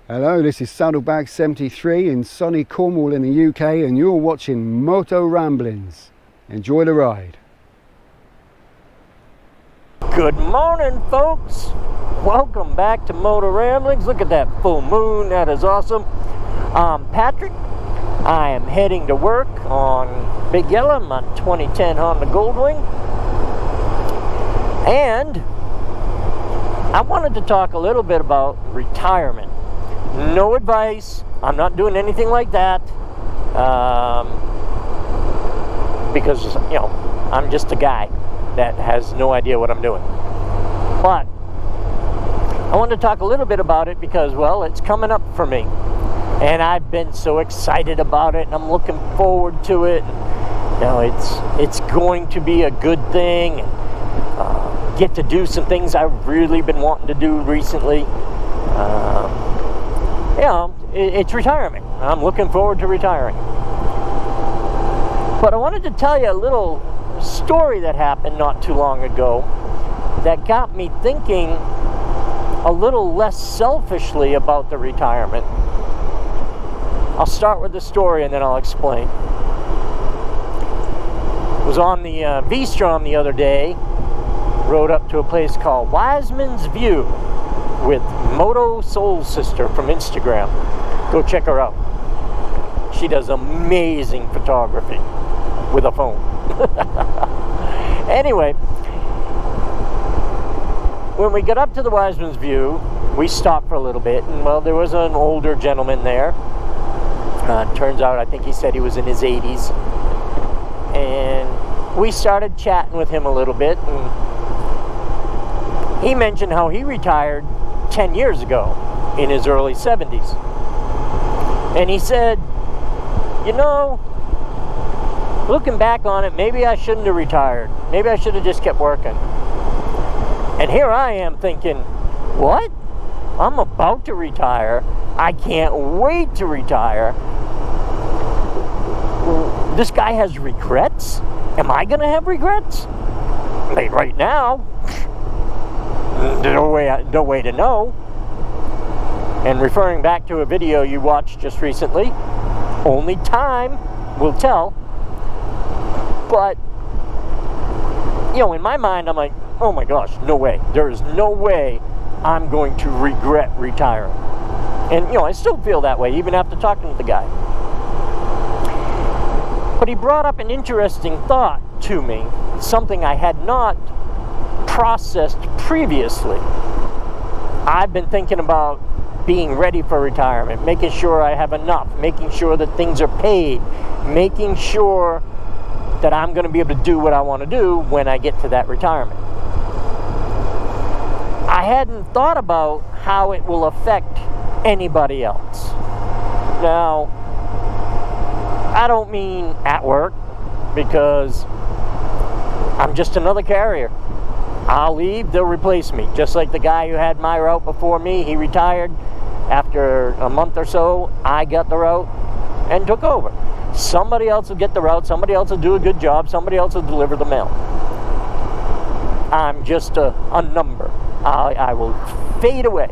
Hello, this is Saddlebag 73 in sunny Cornwall in the UK, and you're watching Motoramblings. Enjoy the ride. Good morning, folks. Welcome back to Motoramblings. Look at that full moon. That is awesome. I'm Patrick. I am heading to work on Big Yella, my 2010 Honda Goldwing. And I wanted to talk a little bit about retirement. No advice. I'm not doing anything like that. Because, you know, I'm just a guy that has no idea what I'm doing. But I wanted to talk a little bit about it because, well, it's coming up for me. And I've been so excited about it, and I'm looking forward to it. And, you know, it's going to be a good thing, and get to do some things I've really been wanting to do recently. You know, it's retirement. I'm looking forward to retiring. But I wanted to tell you a little story that happened not too long ago that got me thinking a little less selfishly about the retirement. I'll start with the story and then I'll explain. I was on the V-Strom the other day, rode up to a place called Wiseman's View with Moto Soul Sister from Instagram. Go check her out. She does amazing photography with a phone. Anyway, when we got up to the Wiseman's View, we stopped for a little bit, and well, there was an older gentleman there. Turns out, I think he said he was in his 80s. And we started chatting with him a little bit, and he mentioned how he retired 10 years ago in his early 70s. And he said, you know, looking back on it, maybe I shouldn't have retired. Maybe I should have just kept working. And here I am thinking, what? I'm about to retire. I can't wait to retire. This guy has regrets? Am I going to have regrets? Like right now, no way to know. And referring back to a video you watched just recently, only time will tell. But, you know, in my mind, I'm like, oh my gosh, no way. There is no way I'm going to regret retiring. And, you know, I still feel that way, even after talking to the guy. But he brought up an interesting thought to me, something I had not processed previously. I've been thinking about being ready for retirement, making sure I have enough, making sure that things are paid, making sure that I'm going to be able to do what I want to do when I get to that retirement. I hadn't thought about how it will affect anybody else. Now, I don't mean at work, because I'm just another carrier. I'll leave, they'll replace me. Just like the guy who had my route before me, he retired. After a month or so, I got the route and took over. Somebody else will get the route, somebody else will do a good job, somebody else will deliver the mail. I'm just a number. I will fade away.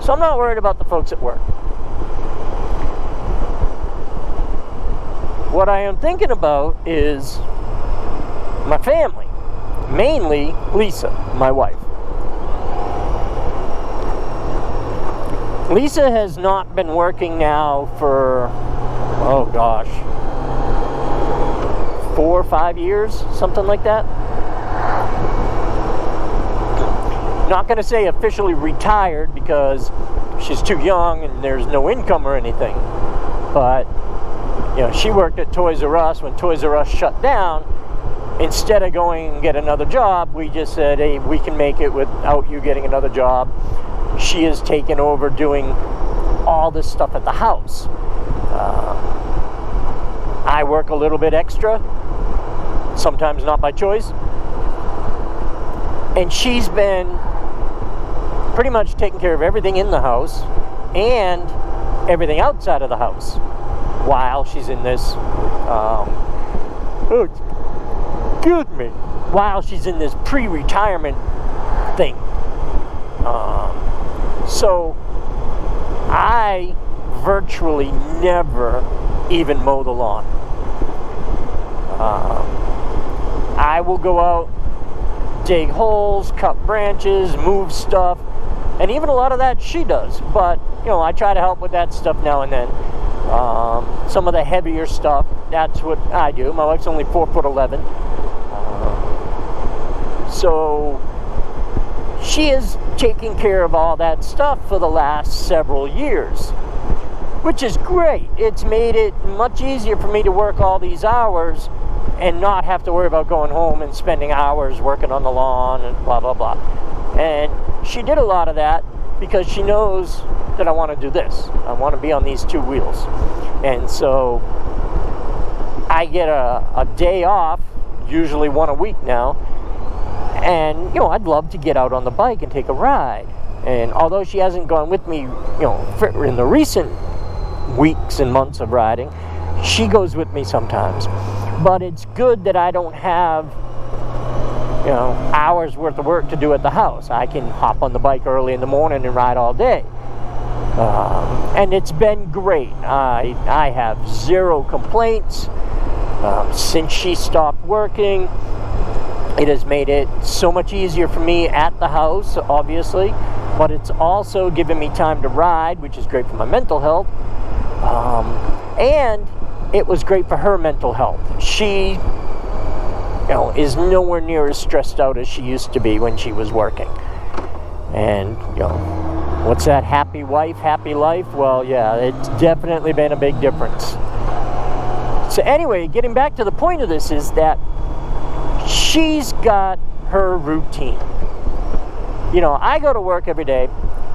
So I'm not worried about the folks at work. What I am thinking about is my family. Mainly Lisa, my wife. Lisa has not been working now for, oh gosh, 4 or 5 years, something like that. Not going to say officially retired because she's too young and there's no income or anything. But, you know, she worked at Toys R Us when Toys R Us shut down. Instead of going and get another job, we just said, hey, we can make it without you getting another job. She has taken over doing all this stuff at the house. I work a little bit extra, sometimes not by choice. And she's been pretty much taking care of everything in the house and everything outside of the house while she's in this while she's in this pre-retirement thing. So I virtually never even mow the lawn. I will go out, dig holes, cut branches, move stuff, and even a lot of that she does. But, you know, I try to help with that stuff now and then. Some of the heavier stuff, that's what I do. My wife's only 4'11". So she is taking care of all that stuff for the last several years, which is great. It's made it much easier for me to work all these hours and not have to worry about going home and spending hours working on the lawn and blah, blah, blah. And she did a lot of that because she knows that I want to do this. I want to be on these two wheels. And so I get a day off, usually one a week now. And, you know, I'd love to get out on the bike and take a ride. And although she hasn't gone with me, you know, in the recent weeks and months of riding, she goes with me sometimes. But it's good that I don't have, you know, hours worth of work to do at the house. I can hop on the bike early in the morning and ride all day. And it's been great. I have zero complaints. Since she stopped working, it has made it so much easier for me at the house, obviously, but it's also given me time to ride, which is great for my mental health. And it was great for her mental health. She, you know, is nowhere near as stressed out as she used to be when she was working. And, you know, what's that? Happy wife, happy life? Well, yeah, it's definitely been a big difference. So anyway, getting back to the point of this is that she's got her routine. You know, I go to work every day,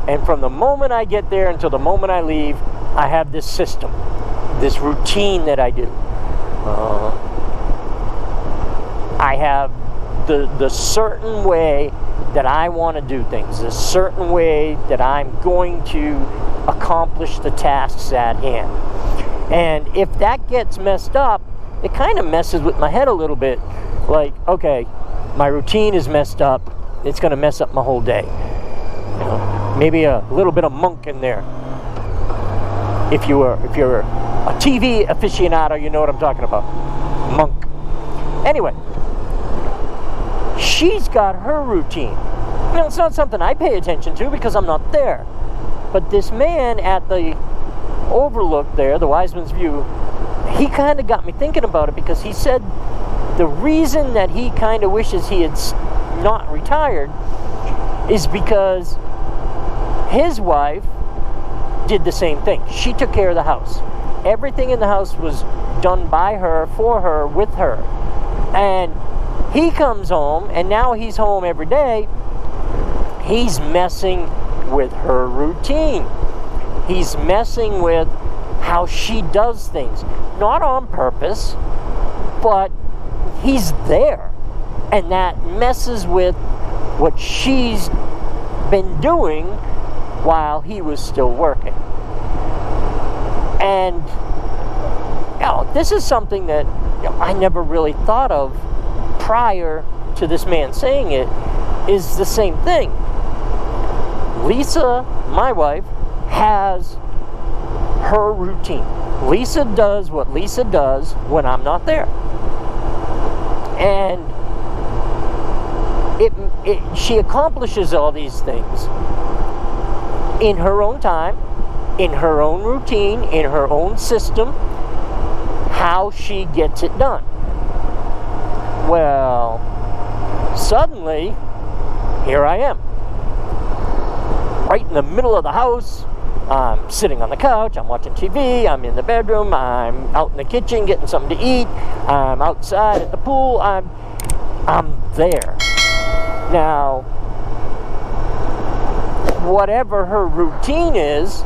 and from the moment I get there until the moment I leave, I have this system, this routine that I do. I have the certain way that I want to do things, the certain way that I'm going to accomplish the tasks at hand. And if that gets messed up, it kind of messes with my head a little bit. Like, okay, my routine is messed up. It's going to mess up my whole day. You know, maybe a little bit of monk in there. If you're a TV aficionado, you know what I'm talking about. Monk. Anyway, she's got her routine. You know, it's not something I pay attention to because I'm not there. But this man at the overlook there, the Wiseman's View, he kind of got me thinking about it because he said the reason that he kind of wishes he had not retired is because his wife did the same thing. She took care of the house. Everything in the house was done by her, for her, with her. And he comes home, and now he's home every day. He's messing with her routine. He's messing with how she does things. Not on purpose, but he's there. And that messes with what she's been doing while he was still working. And, you know, this is something that, you know, I never really thought of prior to this man saying it, is the same thing. Lisa, my wife, has her routine. Lisa does what Lisa does when I'm not there. And she accomplishes all these things in her own time, in her own routine, in her own system, how she gets it done. Well, suddenly, here I am, right in the middle of the house. I'm sitting on the couch, I'm watching TV, I'm in the bedroom, I'm out in the kitchen getting something to eat, I'm outside at the pool, I'm there. Now, whatever her routine is,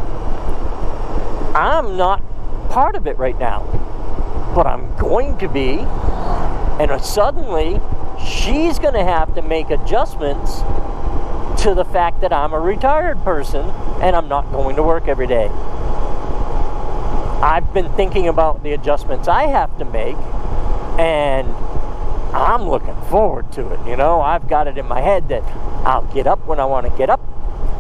I'm not part of it right now, but I'm going to be, and suddenly she's going to have to make adjustments to the fact that I'm a retired person and I'm not going to work every day. I've been thinking about the adjustments I have to make, and I'm looking forward to it. You know, I've got it in my head that I'll get up when I want to get up,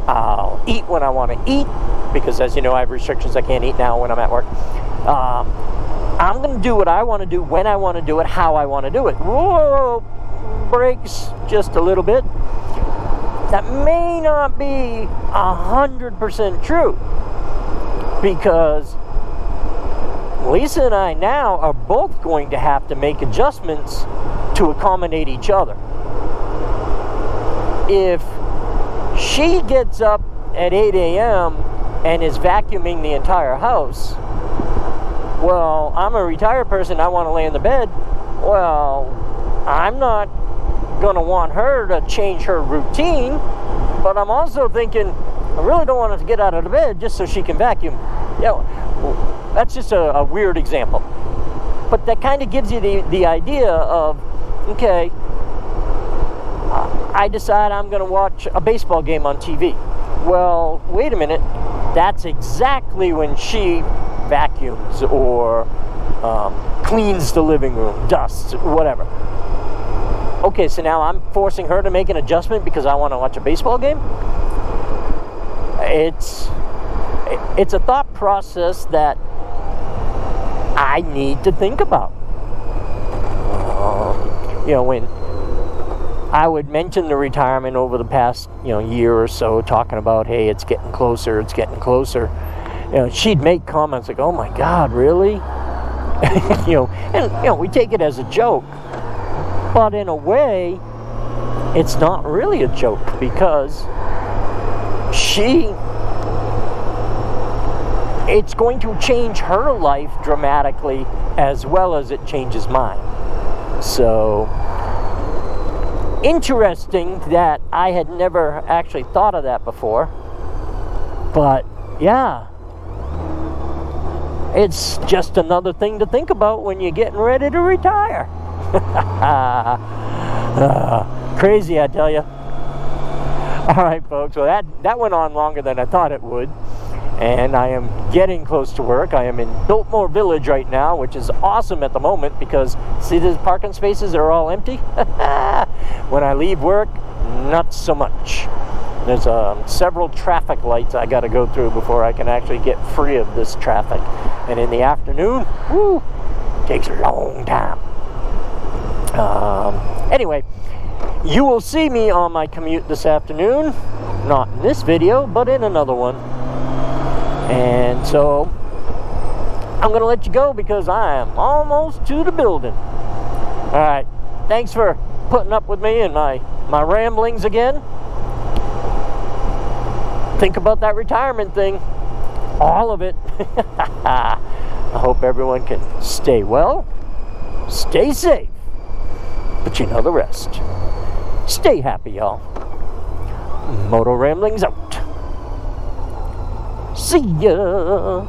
I'll eat when I want to eat, because as you know, I have restrictions. I can't eat now when I'm at work. I'm going to do what I want to do, when I want to do it, how I want to do it. Whoa, breaks just a little bit. That may not be 100% true, because Lisa and I now are both going to have to make adjustments to accommodate each other. If she gets up at 8 a.m. and is vacuuming the entire house, well, I'm a retired person, I want to lay in the bed. Well, I'm not going to want her to change her routine, but I'm also thinking, I really don't want her to get out of the bed just so she can vacuum. That's just a weird example. But that kind of gives you the idea of, okay, I decide I'm going to watch a baseball game on TV. Well, wait a minute. That's exactly when she vacuums or cleans the living room, dusts, whatever. Okay, so now I'm forcing her to make an adjustment because I want to watch a baseball game? It's a thought process that I need to think about. When I would mention the retirement over the past, year or so, talking about, hey, it's getting closer, she'd make comments like, oh my God, really? And we take it as a joke. But in a way, it's not really a joke, because it's going to change her life dramatically as well as it changes mine. So, interesting that I had never actually thought of that before. But, yeah. It's just another thing to think about when you're getting ready to retire. Crazy, I tell you. Alright, folks, well that went on longer than I thought it would, and I am getting close to work. I am in Biltmore Village right now, which is awesome at the moment, because see, these parking spaces are all empty. When I leave work, not so much. There's several traffic lights I got to go through before I can actually get free of this traffic, and in the afternoon, takes a long time. Anyway, you will see me on my commute this afternoon. Not in this video, but in another one. And so, I'm going to let you go because I am almost to the building. Alright, thanks for putting up with me and my ramblings again. Think about that retirement thing. All of it. I hope everyone can stay well, stay safe, but you know the rest. Stay happy, y'all. Motoramblings out. See ya.